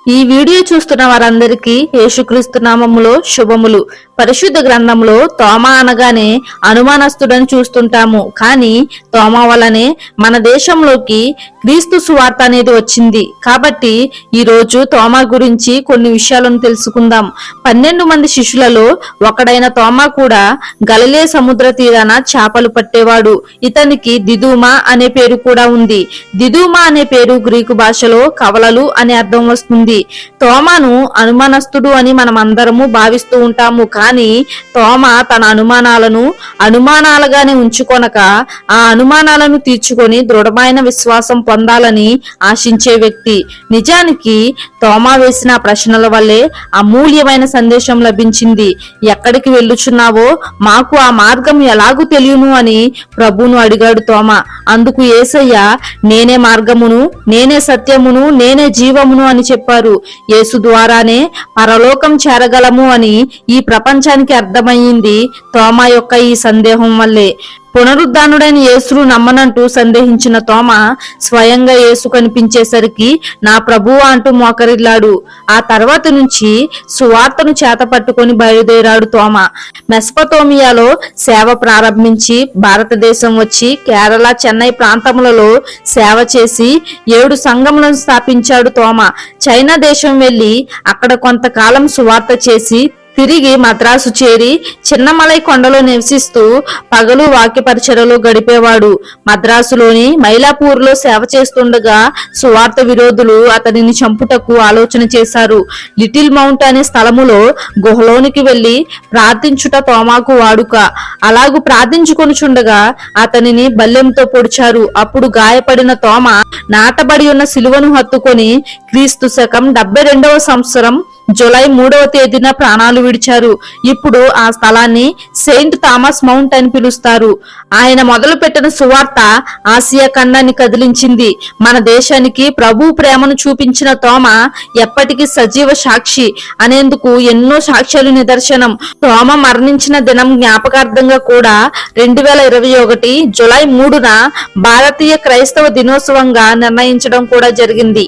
ఈ వీడియో చూస్తున్న వారందరికీ యేసుక్రీస్తు నామములో శుభములు. పరిశుద్ధ గ్రంథంలో తోమా అనగానే అనుమానస్తుడని చూస్తుంటాము. కానీ తోమా వల్లనే మన దేశంలోకి క్రీస్తు సువార్త అనేది వచ్చింది. కాబట్టి ఈ రోజు తోమా గురించి కొన్ని విషయాలను తెలుసుకుందాం. 12 మంది శిష్యులలో ఒకడైన తోమా కూడా గలిలే సముద్ర తీరాన చేపలు పట్టేవాడు. ఇతనికి దిదుమా అనే పేరు కూడా ఉంది. దిదుమా అనే పేరు గ్రీకు భాషలో కవలలు అనే అర్థం వస్తుంది. తోమాను అనుమానస్తుడు అని మనం అందరము భావిస్తూ ఉంటాము. కానీ తోమా తన అనుమానాలుగానే ఉంచుకొనక ఆ అనుమానాలను తీర్చుకొని దృఢమైన విశ్వాసం పొందాలని ఆశించే వ్యక్తి. నిజానికి తోమా వేసిన ప్రశ్నల వల్లే అమూల్యమైన సందేశం లభించింది. ఎక్కడికి వెళ్ళుచున్నావో మాకు ఆ మార్గం ఎలాగూ తెలియను అని ప్రభువును అడిగాడు తోమా. అందుకు యేసయ్య నేనే మార్గమును, నేనే సత్యమును, నేనే జీవమును అని చెప్పారు. యేసు ద్వారానే పరలోకం చేరగలము అని ఈ ప్రపంచానికి అర్థమయ్యింది తోమా యొక్క ఈ సందేహం వల్లే. పునరుద్ధానుడైన యేసును నమ్మనంటూ సందేహించిన తోమా స్వయంగా యేసు కనిపించేసరికి నా ప్రభువా అంటూ మోకరిల్లాడు. ఆ తర్వాత నుంచి సువార్తను చేత పట్టుకొని బయలుదేరాడు తోమా. మెస్పతోమియాలో సేవ ప్రారంభించి భారతదేశం వచ్చి కేరళ, చెన్నై ప్రాంతములలో సేవ చేసి 7 సంఘములను స్థాపించాడు తోమా. చైనా దేశం వెళ్లి అక్కడ కొంతకాలం సువార్త చేసి తిరిగి మద్రాసు చేరి చిన్నమలై కొండలో నివసిస్తూ పగలు వాక్య పరిచర్యలో గడిపేవాడు. మద్రాసులోని మైలాపూర్లో సేవ చేస్తుండగా సువార్త విరోధులు అతనిని చంపుటకు ఆలోచన చేశారు. లిటిల్ మౌంట్ అనే స్థలములో గుహలోనికి వెళ్లి ప్రార్థించుట తోమాకు వాడుక. అలాగూ ప్రార్థించుకొనుచుండగా అతనిని బల్లెంతో పొడిచారు. అప్పుడు గాయపడిన తోమా నాటబడి ఉన్న సిలువను హత్తుకొని క్రీస్తు శకం 72వ సంవత్సరం జూలై 3వ తేదీన ప్రాణాలు విడిచారు. ఇప్పుడు ఆ స్థలాన్ని సెయింట్ థామస్ మౌంట్ అని పిలుస్తారు. ఆయన మొదలుపెట్టిన సువార్త ఆసియా ఖండాన్ని కదిలించింది. మన దేశానికి ప్రభు ప్రేమను చూపించిన తోమా ఎప్పటికీ సజీవ సాక్షి అనేందుకు ఎన్నో సాక్ష్యాలు నిదర్శనం. తోమా మరణించిన దినం జ్ఞాపకార్థంగా కూడా 2021 జూలై 3న భారతీయ క్రైస్తవ దినోత్సవంగా నిర్ణయించడం కూడా జరిగింది.